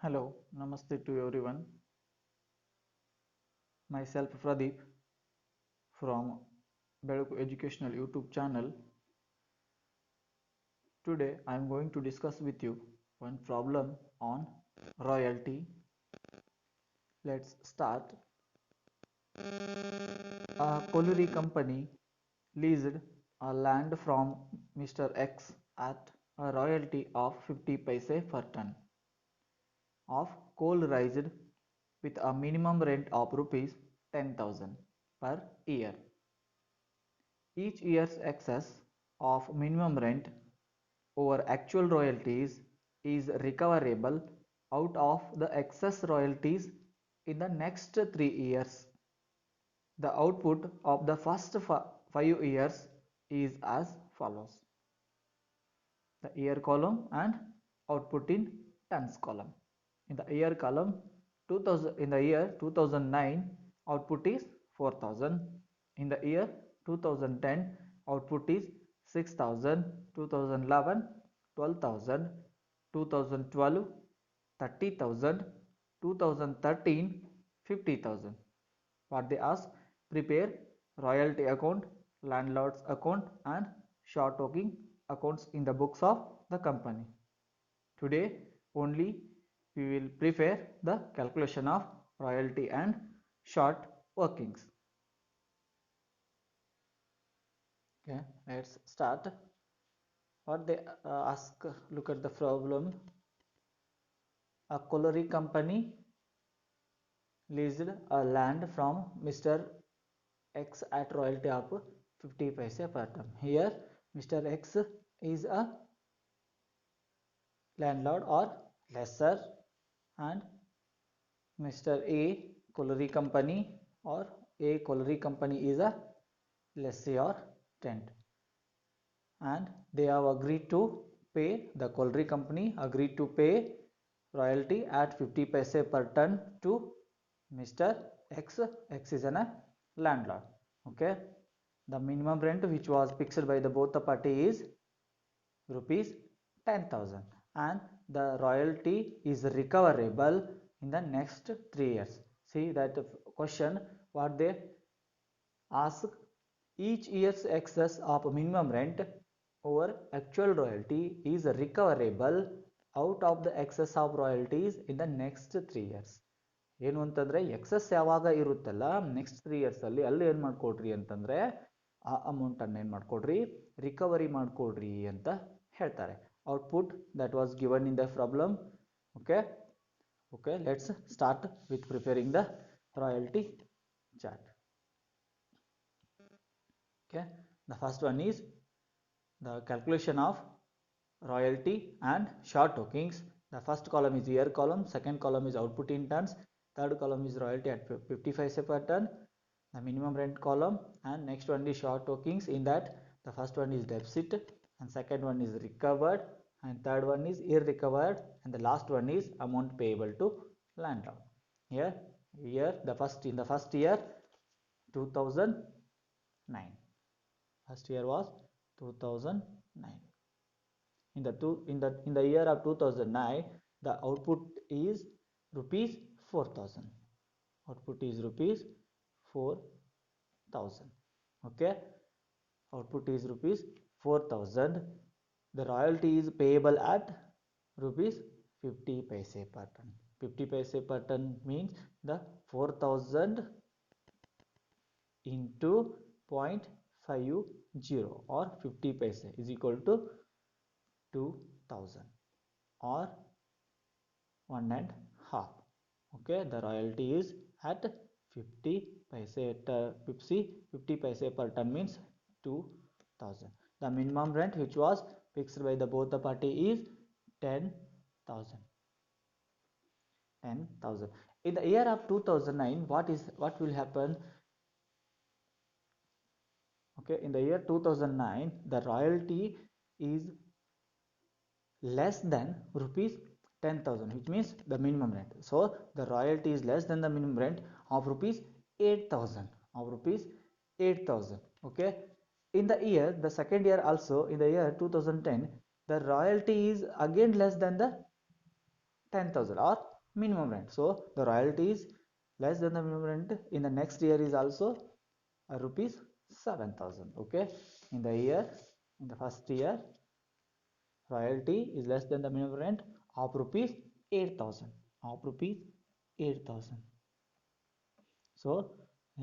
Hello, Namaste to everyone. Myself Pradeep from Beluku Educational YouTube channel. Today I am going to discuss with you one problem on royalty. Let's start. A colliery company leased a land from Mr. X at a royalty of 50 paise per ton of coal raised with a minimum rent of rupees 10,000 per year. Each year's excess of minimum rent over actual royalties is recoverable out of the excess royalties in the next 3 years. The output of the first 5 years is as follows. The year column and output in tons column. In the year column, 2000 in the year 2009 output is 4000. In the year 2010 output is 6000, 2011 12,000, 2012 30,000, 2013 50,000. What they ask: prepare royalty account, landlord's account and short working accounts in the books of the company. Today only we will prepare the calculation of royalty and short workings. Okay, let's start. What they ask, look at the problem. A colliery company leased a land from Mr. X at royalty of 50 paise per ton. Here Mr. X is a landlord or lessor and Mr. A colliery company or A colliery company is a lessee or tenant, and they have agreed to pay, the colliery company agreed to pay royalty at 50 paise per ton to Mr. X. X is a landlord. Okay, the minimum rent which was fixed by the both the party is rupees 10,000 and the royalty is recoverable in the next 3 years. See that question, what they ask: each year's excess of minimum rent over actual royalty is recoverable out of the excess of royalties in the next 3 years. ಏನು ಅಂತಂದ್ರೆ excess ಯಾವಾಗ ಇರುತ್ತಲ್ಲ next 3 years ಅಲ್ಲಿ ಏನು ಮಾಡ್ಕೊಡ್ರಿ ಅಂತಂದ್ರೆ ಆ amount ಅನ್ನು ಏನು ಮಾಡ್ಕೊಡ್ರಿ, ರಿಕವರಿ ಮಾಡ್ಕೊಡ್ರಿ ಅಂತ ಹೇಳ್ತಾರೆ. Output that was given in the problem. okay let's start with preparing the royalty chart. Okay, the first one is the calculation of royalty and short workings. The first column is year column, second column is output in tons, third column is royalty at 55 per ton, the minimum rent column, and next one is short workings. In that the first one is deficit and second one is recovered and third one is irrecovered and the last one is amount payable to landlord. Here the first, in the first year 2009, first year was 2009. In the year of 2009 the output is rupees 4000. Output is rupees 4000. Okay, output is rupees 4000. The royalty is payable at rupees 50 paise per ton. 50 paise per ton means the 4000 into 0.50 or 50 paise is equal to 2000 or 1.5. Okay, the royalty is at 50 paise. 50 paise per ton means 2000. The minimum rent which was fixed by the both the party is 10,000. 10,000. In the year of 2009, what will happen? Okay, in the year 2009 the royalty is less than rupees 10,000, which means the minimum rent. So the royalty is less than the minimum rent of rupees 8,000, of rupees 8,000. Okay, in the year, the second year also, in the year 2010 the royalty is again less than the 10,000 or minimum rent. So the royalty is less than the minimum rent in the next year is also rupees 7,000. Okay, in the first year royalty is less than the minimum rent of rupees 8,000 of rupees 8,000. So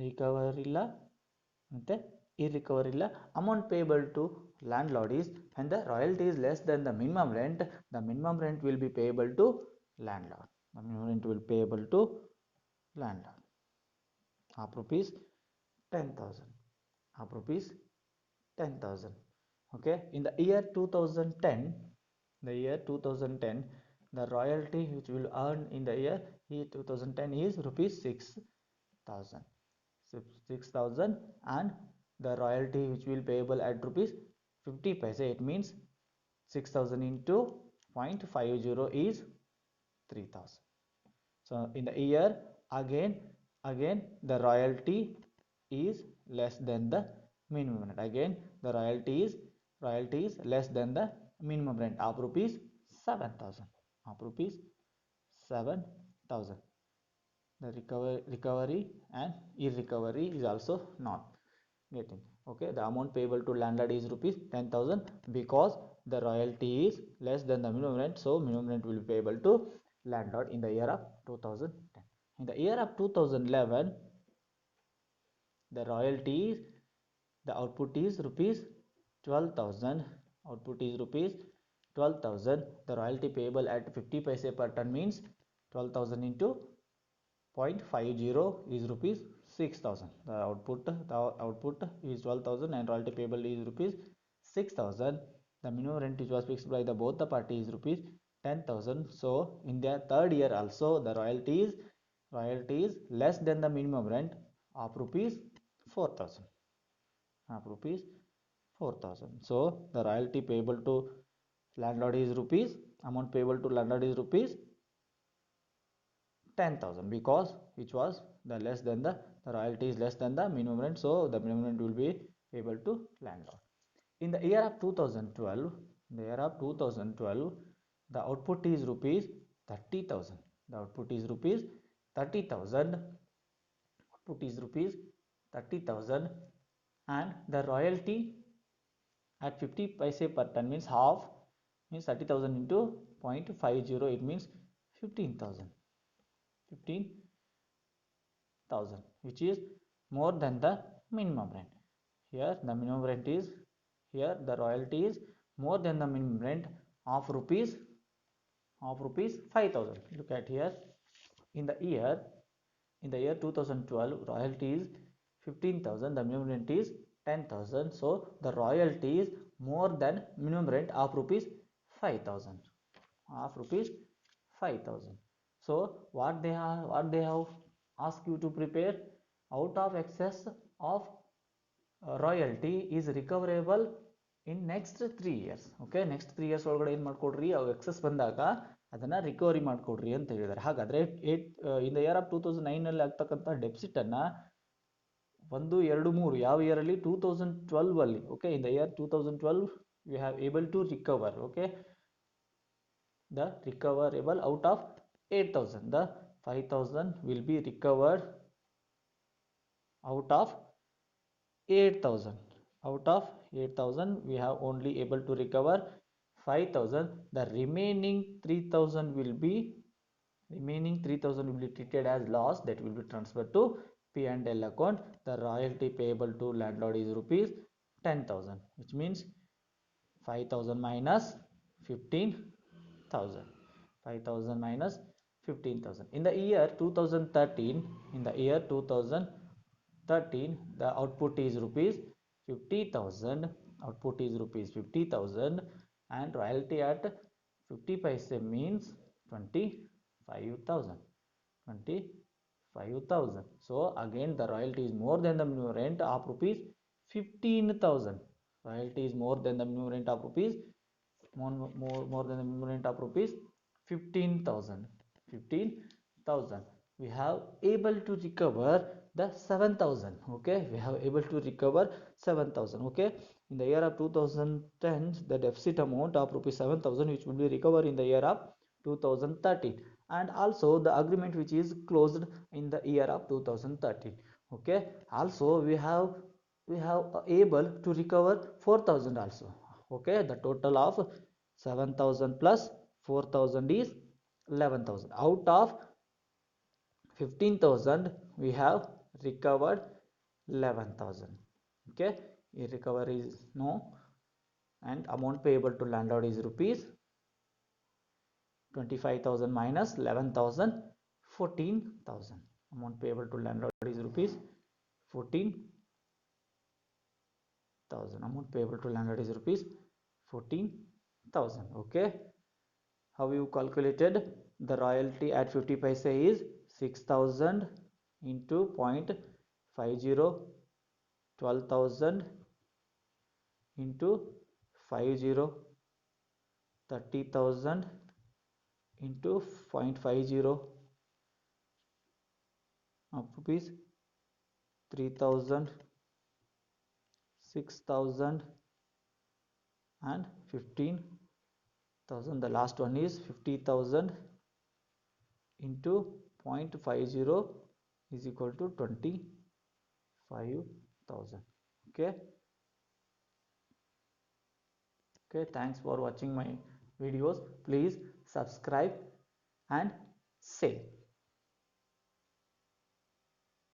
recover ಇಲ್ಲ ಮತ್ತೆ irrecover ಇಲ್ಲ. Amount payable to landlord is when the royalty is less than the minimum rent, the minimum rent will be payable to landlord. The minimum rent will payable to landlord of rupees 10,000 of rupees 10,000. Okay, in the year 2010, the royalty which will earn in the year 2010 is rupees 6,000. And the royalty which will payable at rupees 50 paise, it means 6,000 into 0.50 is 3,000. So in the year again the royalty is less than the minimum rent. Again the royalty is less than the minimum rent of rupees 7,000 of rupees 7,000. The recovery and irrecovery is also not getting. Okay, the amount payable to landlord is rupees 10,000 because the royalty is less than the minimum rent, so minimum rent will be payable to landlord in the year of 2010. In the year of 2011, the royalty is, the output is rupees 12,000. Output is rupees 12,000. The royalty payable at 50 paise per ton means 12,000 into 0.50 is rupees 6,000. The output is 12,000 and royalty payable is rupees 6,000. The minimum rent which was fixed by the both the parties is rupees 10,000. So in their third year also the royalty is less than the minimum rent of rupees 4,000 of rupees 4,000. So the royalty payable to landlord is rupees, amount payable to landlord is rupees 10,000 because which was the less than the royalty is less than the minimum rent, so the minimum rent will be able to landlord. In the year of 2012, the output is rupees 30,000. The output is rupees 30,000. Output is rupees 30,000 and the royalty at 50 paise per ton means half, means 30,000 into 0.50, it means 15,000. 15,000 which is more than the minimum rent. Here the minimum rent is, here the royalty is more than the minimum rent of rupees 5,000. Look at here, in the year 2012 royalty is 15,000, the minimum rent is 10,000, so the royalty is more than minimum rent of rupees 5,000 So what they have asked you to prepare, out of excess of royalty is recoverable in next 3 years. Okay, next 3 years ಒಳಗಡೆ ಏನು ಮಾಡ್ಕೊಡ್ರಿ, ಅವು excess ಬಂದಾಗ ಅದನ್ನ recovery ಮಾಡ್ಕೊಡ್ರಿ ಅಂತ ಹೇಳಿದ್ದಾರೆ. ಹಾಗಾದ್ರೆ in the year of 2009 ನಲ್ಲಿ ಆಗ್ತಕ್ಕಂಥ ಡೆಫಿಸಿಟ್ ಅನ್ನ 1, 2, 3 ಯಾವ ಇಯರ್ ಅಲ್ಲಿ 2012 ಅಲ್ಲಿ, okay, in the year 2012 we have able to recover, okay, the recoverable out of 8,000, the 5,000 will be recovered out of 8,000. Out of 8,000 we have only able to recover 5,000. The remaining 3,000 will be treated as loss, that will be transferred to P&L account. The royalty payable to landlord is rupees 10,000, which means 5,000 minus 15,000. 5,000 minus 15,000. In the year 2013, the output is rupees 50,000. Output is rupees 50,000 and royalty at 50 paise means 25,000. 25,000. So again the royalty is more than the minimum rent of rupees 15,000. Royalty is more than the minimum rent of rupees, more than the minimum rent of rupees 15,000. We have able to recover the 7,000. Okay, we have able to recover 7,000. Okay, in the year of 2010 the deficit amount of rupees 7,000 which will be recovered in the year of 2013, and also the agreement which is closed in the year of 2013. Okay, also we have able to recover 4,000 also. Okay, the total of 7,000 plus 4,000 is 11,000. Out of 15,000 we have recovered 11,000. Okay, a recovery is no, and amount payable to landlord is rupees 25,000 minus 11,000, 14,000. Amount payable to landlord is rupees 14,000. Amount payable to landlord is rupees 14,000. Okay, how you calculated the royalty at 50 paise is 6,000 into 0.50, 12,000 into 50, 30,000 into 0.50 of rupees 3,000, 6,000 and 15,000. The last one is 50,000 into 0.50 is equal to 25,000. Okay. Okay, thanks for watching my videos. Please subscribe and share.